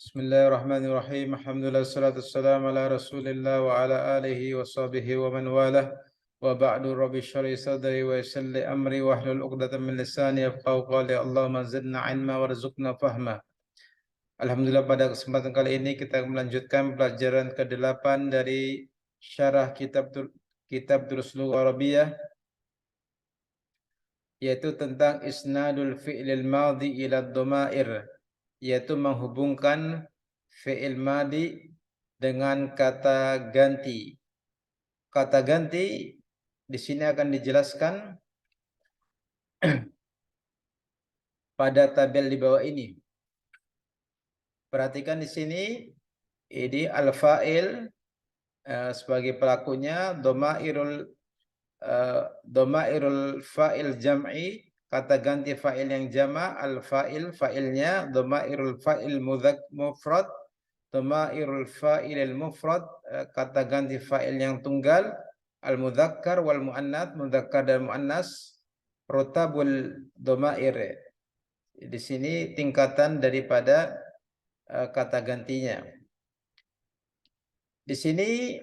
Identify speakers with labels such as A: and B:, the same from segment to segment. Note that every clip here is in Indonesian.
A: Bismillahirrahmanirrahim. Alhamdulillah wassalatu wassalamu ala Rasulillah wa ala alihi wa sahbihi wa man walah. Wa ba'du rabbi shrah li sadri wa yassir li amri wa hlul 'uqdatam min lisani yafqahu qawli. Allahumma zidna 'ilma warzuqna fahma. Alhamdulillah pada kesempatan kali ini kita melanjutkan pelajaran ke-8 dari syarah kitab Durusul Arabiyah, yaitu tentang isnadul fi'lil madhi ila dhamair, yaitu menghubungkan fi'il madhi dengan kata ganti. Kata ganti di sini akan dijelaskan pada tabel di bawah ini. Perhatikan di sini, ini al-fa'il sebagai pelakunya domairul fa'il jam'i, kata ganti fa'il yang jama', al-fa'il fa'ilnya, domairul fa'il mufrad, domairul fa'ilil mufrad, kata ganti fa'il yang tunggal, al-mudzakkar wal muannats, mudzakkar dan muannas, rotabul domair. Di sini tingkatan daripada kata gantinya. Di sini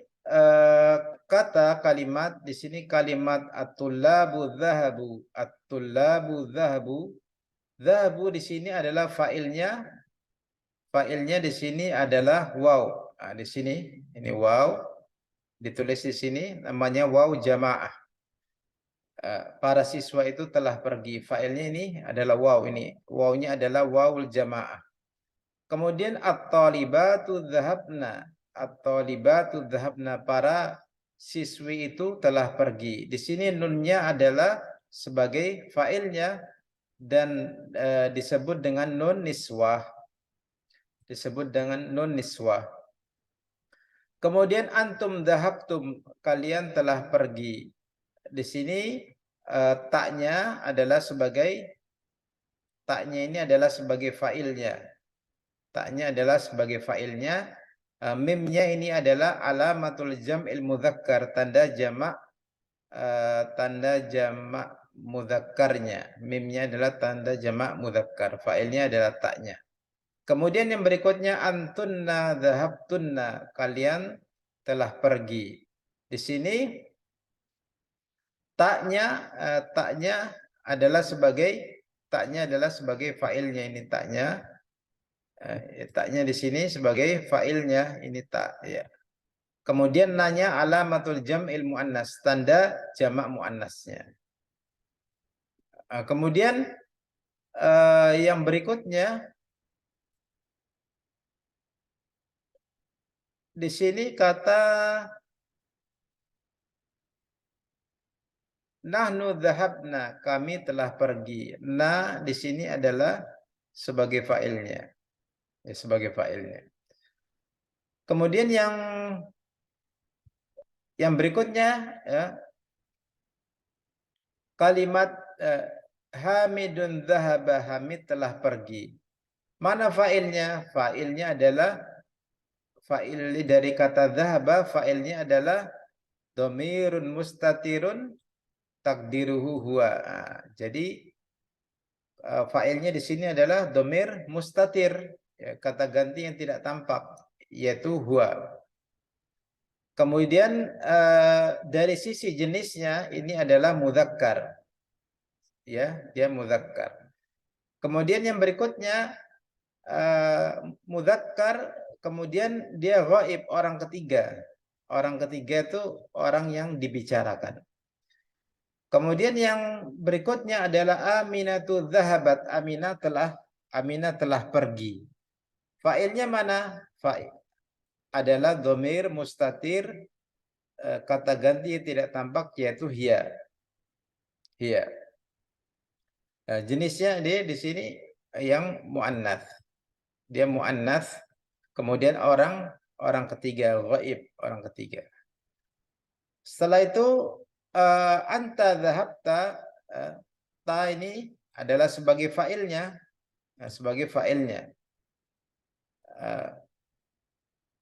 A: kata kalimat, di sini kalimat at-tullabu dzahabu, at-tullabu dzahabu. Dzahabu di sini adalah fa'ilnya. Fa'ilnya di sini adalah waw. Nah, di sini ini waw, ditulis di sini namanya waw jamaah. Para siswa itu telah pergi. Fa'ilnya ini adalah waw, ini wawnya adalah wawul jamaah. Kemudian at-talibatu dhahabna. At-talibatu dhahabna, para siswi itu telah pergi. Di sini nunnya adalah sebagai fa'ilnya dan disebut dengan nun niswah. Disebut dengan nun niswah. Kemudian antum dhahabtum, kalian telah pergi. Di sini taknya adalah sebagai, taknya ini adalah sebagai fa'ilnya. Taknya adalah sebagai fa'ilnya. Mimnya ini adalah alamatul jam'il mudzakkar, tanda jamak mudzakarnya. Mimnya adalah tanda jamak mudzakkar. Fa'ilnya adalah taknya. Kemudian yang berikutnya antunna dhahabtunna, kalian telah pergi. Di sini taknya adalah sebagai fa'ilnya, ini taknya. Taknya di sini sebagai fa'ilnya, ini tak ya. Kemudian nanya alamatul jam'il muannas, tanda jamak muannasnya. Kemudian yang berikutnya di sini kata nahnu dhahabna, kami telah pergi. Na di sini adalah sebagai fa'ilnya. Ya, sebagai fa'ilnya. Kemudian yang berikutnya ya, kalimat Hamidun dhahaba, Hamid telah pergi. Mana fa'ilnya? Fa'ilnya adalah fa'il dari kata dhahaba, fa'ilnya adalah dhamirun mustatirun takdiruhu huwa. Jadi fa'ilnya di sini adalah dhamir mustatir, ya, kata ganti yang tidak tampak, yaitu huwa. Kemudian dari sisi jenisnya ini adalah mudzakkar. Ya, dia mudzakkar. Kemudian yang berikutnya mudzakkar, kemudian dia ghaib, orang ketiga. Orang ketiga itu orang yang dibicarakan. Kemudian yang berikutnya adalah Aminatu dzahabat, Aminah telah pergi. Fa'ilnya mana? Fa'il adalah dhamir mustatir, kata ganti yang tidak tampak, yaitu hiya. Hiya. Jenisnya dia di sini yang muannats. Dia muannats. Kemudian orang ketiga, ghaib, orang ketiga. Setelah itu anta dhahabta, ta ini adalah sebagai fa'ilnya, sebagai fa'ilnya.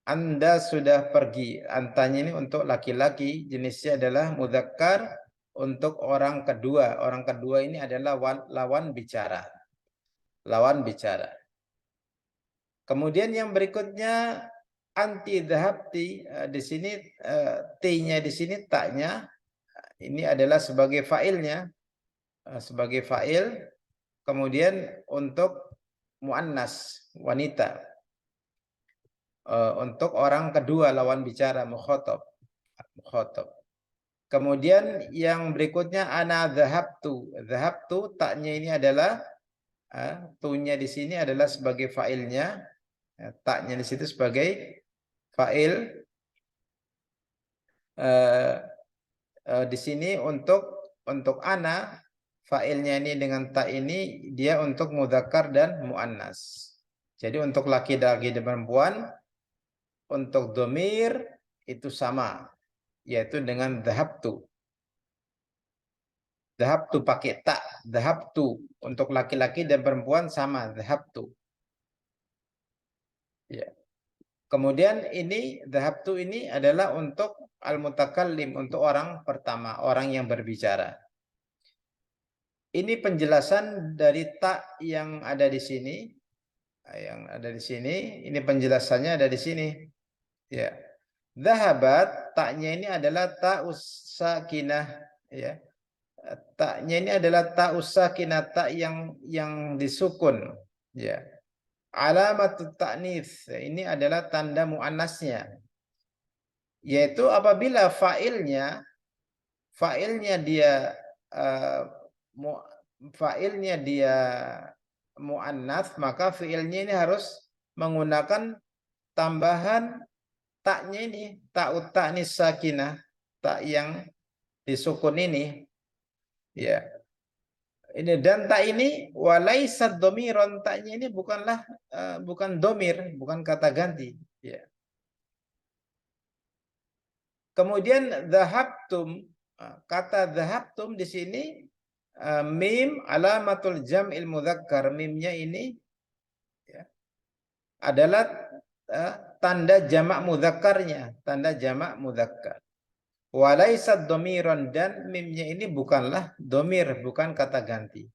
A: Anda sudah pergi. Antanya ini untuk laki-laki, jenisnya adalah mudzakkar. Untuk orang kedua ini adalah lawan bicara. Lawan bicara. Kemudian yang berikutnya anti dhahabti, di sini t-nya di sini taknya ini adalah sebagai fa'ilnya, sebagai fa'il. Kemudian untuk muannas, wanita, untuk orang kedua lawan bicara, mukhatab. Kemudian yang berikutnya ana dhahabtu. Dhahabtu taknya ini adalah tu-nya di sini adalah sebagai fa'ilnya. Taknya di situ sebagai fa'il. Di sini untuk ana, fa'ilnya ini dengan tak ini dia untuk mudzakkar dan muannas. Jadi untuk laki-laki dan perempuan, untuk domir itu sama, yaitu dengan dhahabtu. Dhahabtu pakai tak, dhahabtu untuk laki-laki dan perempuan sama, dhahabtu. Ya. Kemudian ini dhahabtu ini adalah untuk al-mutakallim, untuk orang pertama, orang yang berbicara. Ini penjelasan dari tak yang ada di sini, Ini penjelasannya ada di sini. Ya, dhahabat taknya ini adalah ta'us sakinah. Ya, taknya ini adalah ta'us sakinah, tak yang disukun. Ya, alamatut ta'nits, ini adalah tanda muannasnya, yaitu apabila fa'ilnya dia fa'ilnya dia muannats, maka fi'ilnya ini harus menggunakan tambahan taknya ini, ta'ut ta'nis sakinah, tak yang disukun ini. Ya. Ini dan tak ini walaisad domiron, taknya ini bukanlah bukan domir, bukan kata ganti. Ya. Kemudian dhahabtum, kata dhahabtum di sini mim alamatul jam'il mudzakkar. Mimnya ini ya, adalah tanda jamak mudzakarnya, tanda jamak mudzakkar. Walaisad domiron, dan mimnya ini bukanlah domir, bukan kata ganti.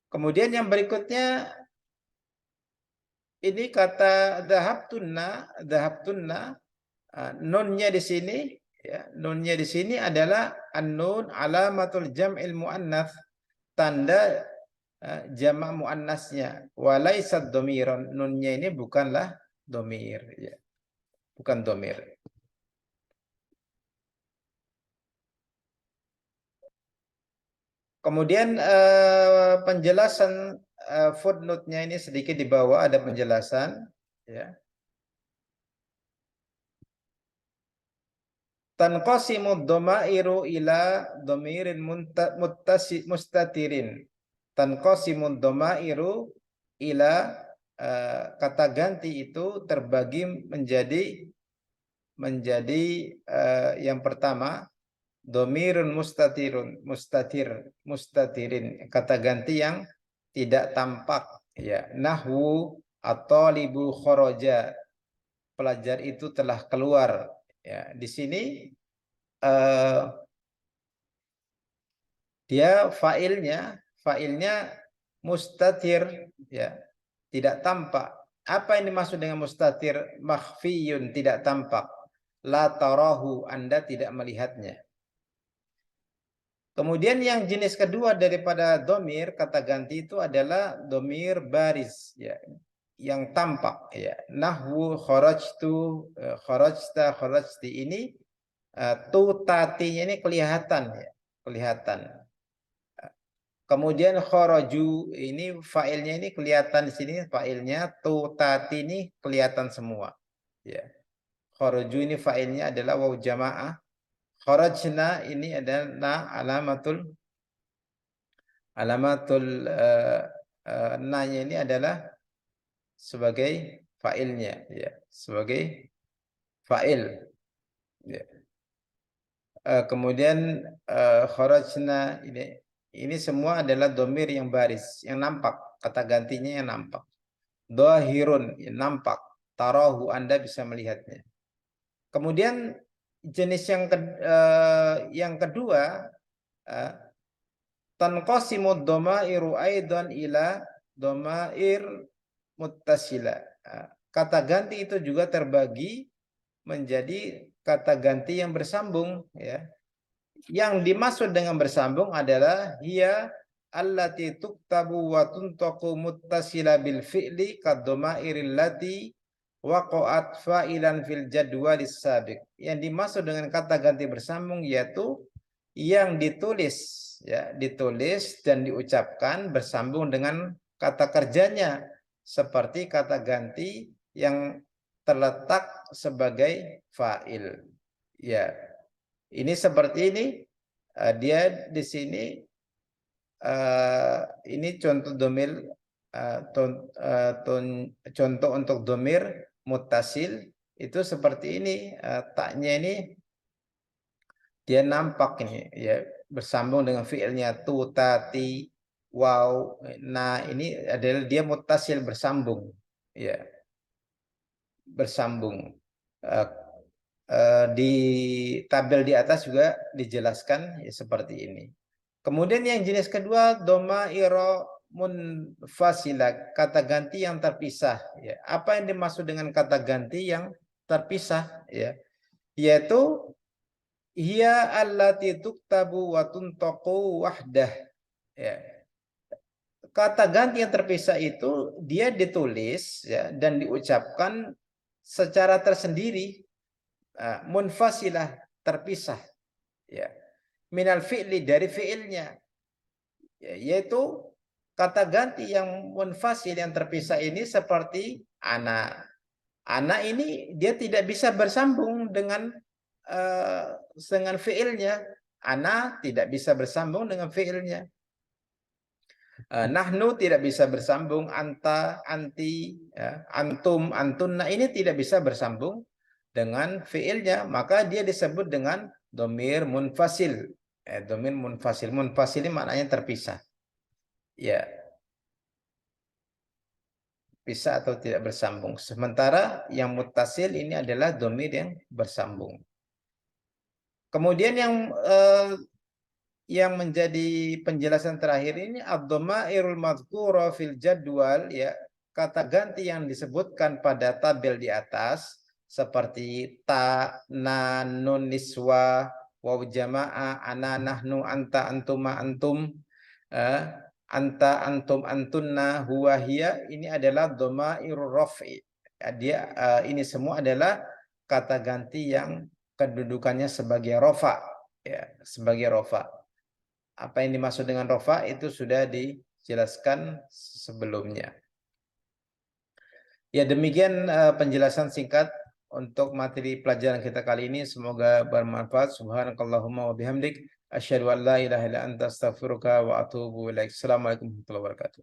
A: Kemudian yang berikutnya ini kata dhahabtunna, nunnya di sini, ya, nunnya di sini adalah an-nun alamatul jam'il muannats, tanda jamak muannasnya. Walaisad domiron, nunnya ini bukanlah domir, ya, bukan domir. Kemudian penjelasan footnote-nya ini sedikit di bawah ada penjelasan, ya. Tanqasimu dhamairu ila dhamirin mustatirin. Tanqasimu dhamairu ila, kata ganti itu terbagi menjadi yang pertama dhamirun mustatirin, kata ganti yang tidak tampak, ya. Nahwu at-talibu kharaja, pelajar itu telah keluar. Ya, di sini dia fa'ilnya mustatir, ya, tidak tampak. Apa yang dimaksud dengan mustatir? Makhfiyun, tidak tampak. La tarahu, Anda tidak melihatnya. Kemudian yang jenis kedua daripada domir, kata ganti itu adalah domir baris, ya, yang tampak, ya. Nahwu kharajtu, kharajta, kharajti, ini tu tatinya ini kelihatan, ya, kelihatan. Kemudian kharaju, ini fa'ilnya ini kelihatan di sini, fa'ilnya, tu tati ini kelihatan semua, ya. Kharaju ini fa'ilnya adalah waw jamaah. Kharajna ini adalah alamatul nanya ini adalah sebagai fa'ilnya, ya, sebagai fa'il, ya. Kemudian kharajna ini semua adalah domir yang baris, yang nampak, kata gantinya yang nampak. Dhahirun, yang nampak. Tarahu, Anda bisa melihatnya. Kemudian jenis yang kedua, tanqasimud dhamairu aidan ila dhamair muttasila. Kata ganti itu juga terbagi menjadi kata ganti yang bersambung, ya. Yang dimaksud dengan bersambung adalah hiya allati tuktabu wa tuntaqu muttasila bil fi'li kadhamairil lati waqa'at fa'ilan fil jadwalis sabiq. Yang dimaksud dengan kata ganti bersambung yaitu yang ditulis, ya, ditulis dan diucapkan bersambung dengan kata kerjanya, seperti kata ganti yang terletak sebagai fa'il. Ya, ini seperti ini. Dia di sini ini contoh domir, contoh untuk domir mutasil itu seperti ini. Taknya ini dia nampak ini, ya, bersambung dengan fiilnya tu, tati, wow. Nah, ini adalah dia mutasil, bersambung, ya, bersambung. Di tabel di atas juga dijelaskan, ya, seperti ini. Kemudian yang jenis kedua, dhamaira munfasila, kata ganti yang terpisah, ya. Apa yang dimaksud dengan kata ganti yang terpisah, ya? Yaitu hiya allati tuktabu wa tuntaqu wahdah, ya. Kata ganti yang terpisah itu dia ditulis, ya, dan diucapkan secara tersendiri, munfasilah, terpisah, ya, minal fi'li, dari fi'ilnya, ya, yaitu kata ganti yang munfasil, yang terpisah ini seperti ana. Ana ini dia tidak bisa bersambung dengan fi'ilnya. Ana tidak bisa bersambung dengan fi'ilnya. Nahnu tidak bisa bersambung, anta, anti, ya, antum, antunna ini tidak bisa bersambung dengan fiilnya, maka dia disebut dengan domir munfasil. Domir munfasil. Munfasil ini maknanya terpisah. Ya, pisah atau tidak bersambung. Sementara yang muttasil ini adalah domir yang bersambung. Kemudian yang menjadi penjelasan terakhir ini ad-dhamairul madhkura fil jadwal, ya, kata ganti yang disebutkan pada tabel di atas seperti ta, na, nun, niswa, waw jamaah, ana, nahnu, anta, antuma, antum, anta, antum, antunna, huwa, hiya, ini adalah dhamairul raf'i. Dia ini semua adalah kata ganti yang kedudukannya sebagai rofa, ya, sebagai rofa. Apa yang dimaksud dengan rofa itu sudah dijelaskan sebelumnya. Ya, demikian penjelasan singkat untuk materi pelajaran kita kali ini. Semoga bermanfaat. Subhanakallahumma wa bihamdik asyhadu an la ilaha illa anta astaghfiruka wa atubu ilaik. Assalamualaikum warahmatullahi wabarakatuh.